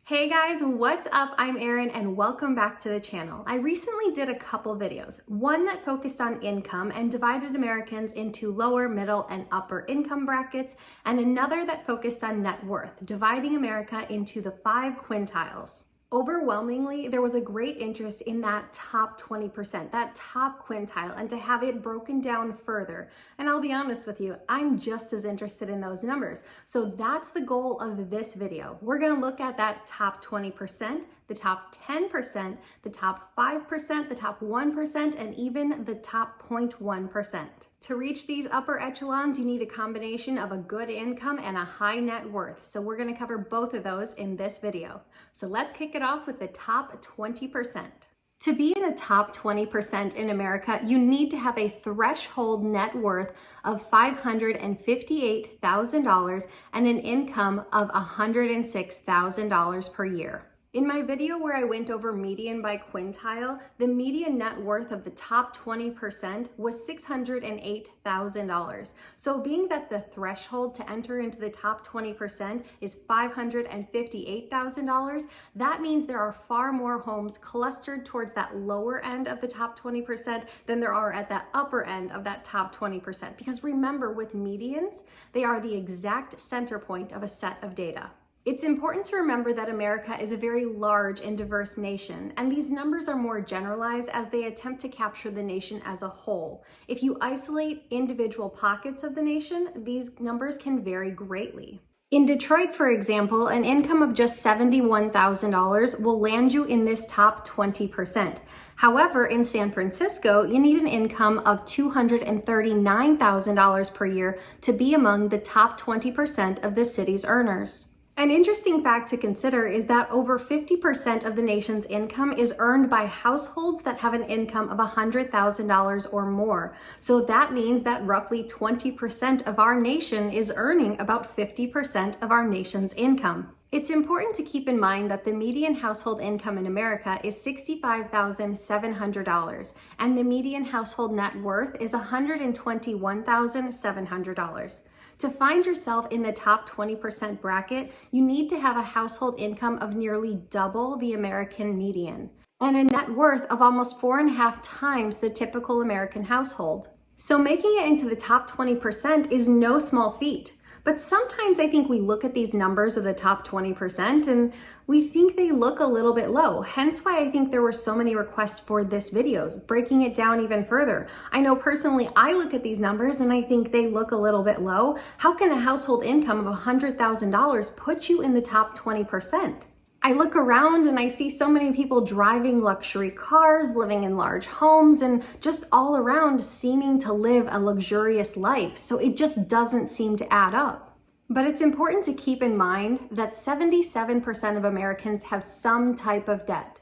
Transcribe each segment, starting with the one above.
Hey guys, what's up? I'm Erin and welcome back to the channel. I recently did a couple videos, one that focused on income and divided Americans into lower, middle, and upper income brackets, and another that focused on net worth, dividing America into the 5 quintiles. Overwhelmingly, there was a great interest in that top 20%, that top quintile, and to have it broken down further. And I'll be honest with you, I'm just as interested in those numbers. So that's the goal of this video. We're gonna look at that top 20%, the top 10%, the top 5%, the top 1%, and even the top 0.1%. To reach these upper echelons, you need a combination of a good income and a high net worth. So we're gonna cover both of those in this video. So let's kick it off with the top 20%. To be in the top 20% in America, you need to have a threshold net worth of $558,000 and an income of $106,000 per year. In my video where I went over median by quintile, the median net worth of the top 20% was $608,000. So being that the threshold to enter into the top 20% is $558,000, that means there are far more homes clustered towards that lower end of the top 20% than there are at that upper end of that top 20%. Because remember, with medians, they are the exact center point of a set of data. It's important to remember that America is a very large and diverse nation, and these numbers are more generalized as they attempt to capture the nation as a whole. If you isolate individual pockets of the nation, these numbers can vary greatly. In Detroit, for example, an income of just $71,000 will land you in this top 20%. However, in San Francisco, you need an income of $239,000 per year to be among the top 20% of the city's earners. An interesting fact to consider is that over 50% of the nation's income is earned by households that have an income of $100,000 or more. So that means that roughly 20% of our nation is earning about 50% of our nation's income. It's important to keep in mind that the median household income in America is $65,700, and the median household net worth is $121,700. To find yourself in the top 20% bracket, you need to have a household income of nearly double the American median and a net worth of almost 4.5 times the typical American household. So making it into the top 20% is no small feat. But sometimes I think we look at these numbers of the top 20% and we think they look a little bit low. Hence why I think there were so many requests for this video, breaking it down even further. I know personally, I look at these numbers and I think they look a little bit low. How can a household income of $100,000 put you in the top 20%? I look around and I see so many people driving luxury cars, living in large homes, and just all around seeming to live a luxurious life. So it just doesn't seem to add up. But it's important to keep in mind that 77% of Americans have some type of debt.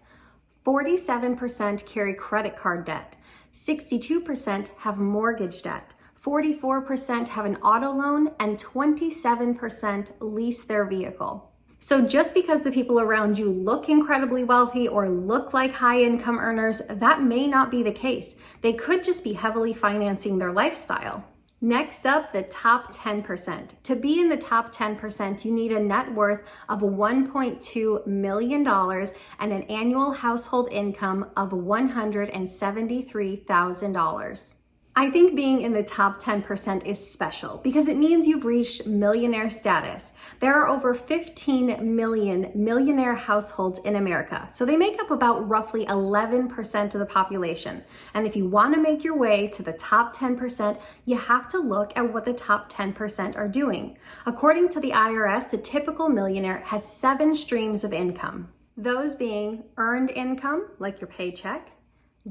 47% carry credit card debt. 62% have mortgage debt. 44% have an auto loan, and 27% lease their vehicle. So just because the people around you look incredibly wealthy or look like high income earners, that may not be the case. They could just be heavily financing their lifestyle. Next up, the top 10%. To be in the top 10%, you need a net worth of $1.2 million and an annual household income of $173,000. I think being in the top 10% is special because it means you've reached millionaire status. There are over 15 million millionaire households in America, so they make up about roughly 11% of the population. And if you want to make your way to the top 10%, you have to look at what the top 10% are doing. According to the IRS, the typical millionaire has 7 streams of income. Those being earned income, like your paycheck,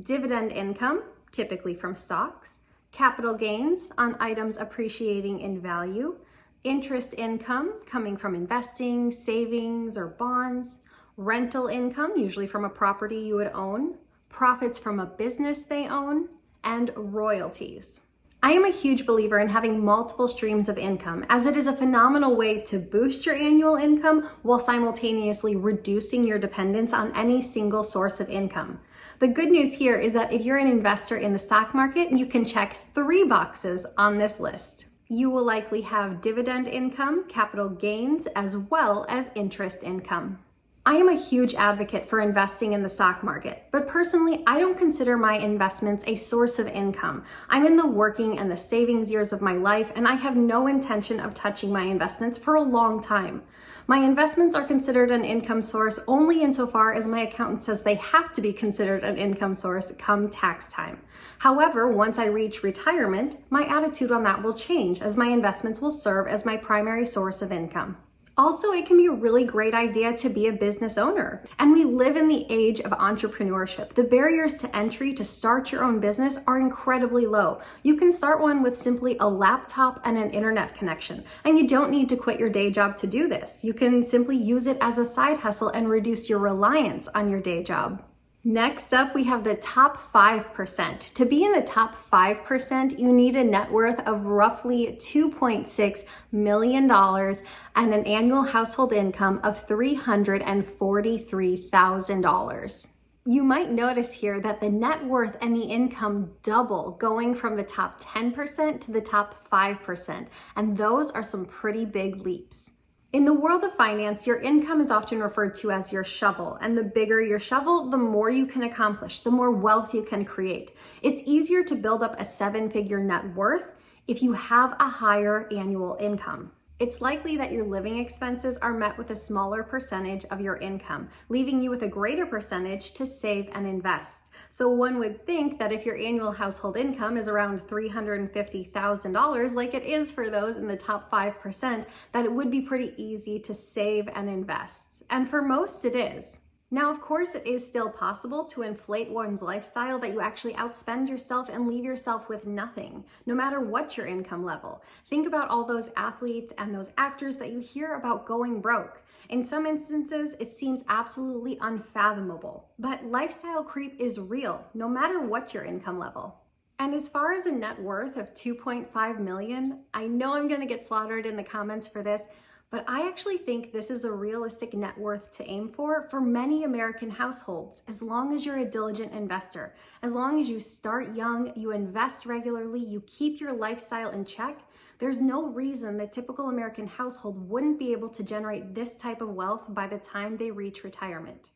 dividend income, typically from stocks, capital gains on items appreciating in value, interest income coming from investing, savings, or bonds, rental income, usually from a property you would own, profits from a business they own, and royalties. I am a huge believer in having multiple streams of income, as it is a phenomenal way to boost your annual income while simultaneously reducing your dependence on any single source of income. The good news here is that if you're an investor in the stock market, you can check 3 boxes on this list. You will likely have dividend income, capital gains, as well as interest income. I am a huge advocate for investing in the stock market, but personally, I don't consider my investments a source of income. I'm in the working and the savings years of my life, and I have no intention of touching my investments for a long time. My investments are considered an income source only insofar as my accountant says they have to be considered an income source come tax time. However, once I reach retirement, my attitude on that will change as my investments will serve as my primary source of income. Also, it can be a really great idea to be a business owner. And we live in the age of entrepreneurship. The barriers to entry to start your own business are incredibly low. You can start one with simply a laptop and an internet connection. And you don't need to quit your day job to do this. You can simply use it as a side hustle and reduce your reliance on your day job. Next up, we have the top 5%. To be in the top 5%, you need a net worth of roughly $2.6 million and an annual household income of $343,000. You might notice here that the net worth and the income double going from the top 10% to the top 5%, and those are some pretty big leaps. In the world of finance, your income is often referred to as your shovel, and the bigger your shovel, the more you can accomplish, the more wealth you can create. It's easier to build up a 7-figure net worth if you have a higher annual income. It's likely that your living expenses are met with a smaller percentage of your income, leaving you with a greater percentage to save and invest. So one would think that if your annual household income is around $350,000, like it is for those in the top 5%, that it would be pretty easy to save and invest. And for most it is. Now, of course, it is still possible to inflate one's lifestyle that you actually outspend yourself and leave yourself with nothing, no matter what your income level. Think about all those athletes and those actors that you hear about going broke. In some instances, it seems absolutely unfathomable, but lifestyle creep is real, no matter what your income level. And as far as a net worth of $2.5 million, I know I'm gonna get slaughtered in the comments for this, but I actually think this is a realistic net worth to aim for many American households, as long as you're a diligent investor. As long as you start young, you invest regularly, you keep your lifestyle in check, there's no reason the typical American household wouldn't be able to generate this type of wealth by the time they reach retirement.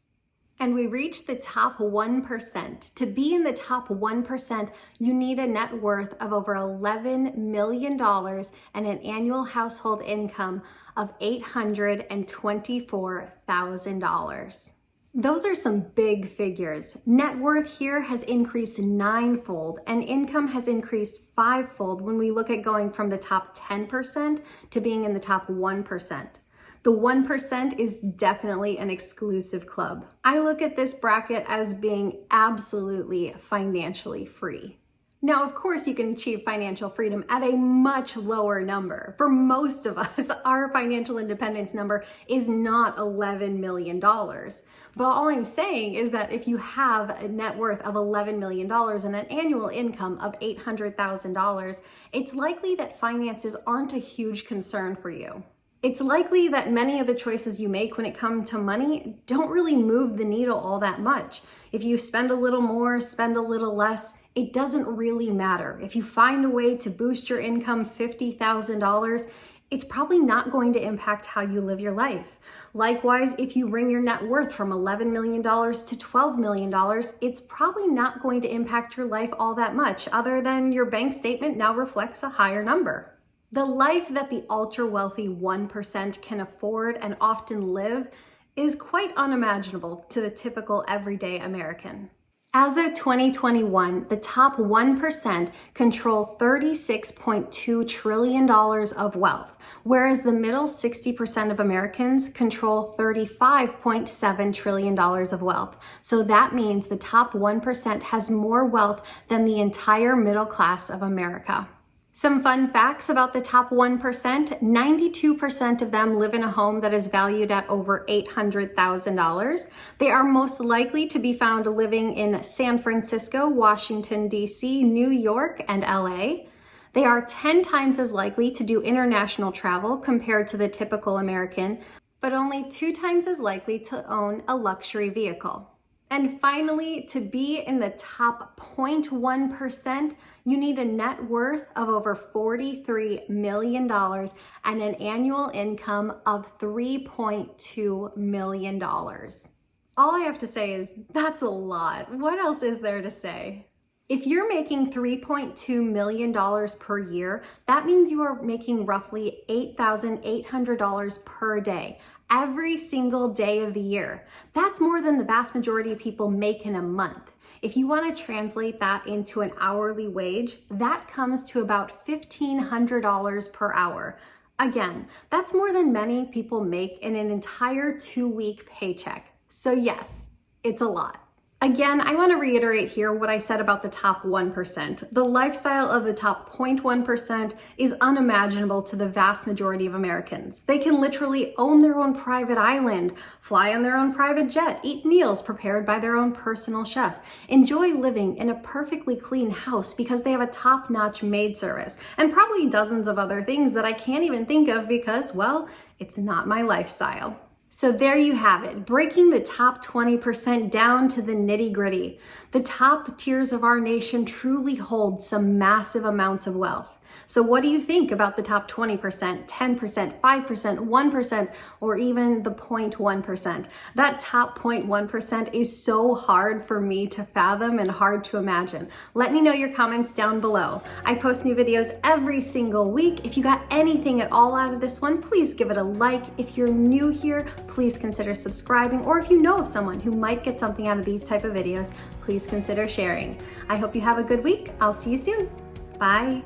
And we reach the top 1%. To be in the top 1%, you need a net worth of over $11 million and an annual household income of $824,000. Those are some big figures. Net worth here has increased 9-fold and income has increased 5-fold when we look at going from the top 10% to being in the top 1%. The 1% is definitely an exclusive club. I look at this bracket as being absolutely financially free. Now, of course, you can achieve financial freedom at a much lower number. For most of us, our financial independence number is not $11 million. But all I'm saying is that if you have a net worth of $11 million and an annual income of $800,000, it's likely that finances aren't a huge concern for you. It's likely that many of the choices you make when it comes to money don't really move the needle all that much. If you spend a little more, spend a little less, it doesn't really matter. If you find a way to boost your income $50,000, it's probably not going to impact how you live your life. Likewise, if you bring your net worth from $11 million to $12 million, it's probably not going to impact your life all that much, other than your bank statement now reflects a higher number. The life that the ultra-wealthy 1% can afford and often live is quite unimaginable to the typical everyday American. As of 2021, the top 1% control $36.2 trillion of wealth, whereas the middle 60% of Americans control $35.7 trillion of wealth. So that means the top 1% has more wealth than the entire middle class of America. Some fun facts about the top 1%, 92% of them live in a home that is valued at over $800,000. They are most likely to be found living in San Francisco, Washington, D.C., New York, and LA. They are 10 times as likely to do international travel compared to the typical American, but only 2 times as likely to own a luxury vehicle. And finally, to be in the top 0.1%, you need a net worth of over $43 million and an annual income of $3.2 million. All I have to say is that's a lot. What else is there to say? If you're making $3.2 million per year, that means you are making roughly $8,800 per day, every single day of the year. That's more than the vast majority of people make in a month. If you want to translate that into an hourly wage, that comes to about $1,500 per hour. Again, that's more than many people make in an entire 2-week paycheck. So yes, it's a lot. Again, I want to reiterate here what I said about the top 1%. The lifestyle of the top 0.1% is unimaginable to the vast majority of Americans. They can literally own their own private island, fly on their own private jet, eat meals prepared by their own personal chef, enjoy living in a perfectly clean house because they have a top-notch maid service, and probably dozens of other things that I can't even think of because, well, it's not my lifestyle. So there you have it, breaking the top 20% down to the nitty-gritty. The top tiers of our nation truly hold some massive amounts of wealth. So what do you think about the top 20%, 10%, 5%, 1%, or even the 0.1%? That top 0.1% is so hard for me to fathom and hard to imagine. Let me know your comments down below. I post new videos every single week. If you got anything at all out of this one, please give it a like. If you're new here, please consider subscribing. Or if you know of someone who might get something out of these type of videos, please consider sharing. I hope you have a good week. I'll see you soon. Bye.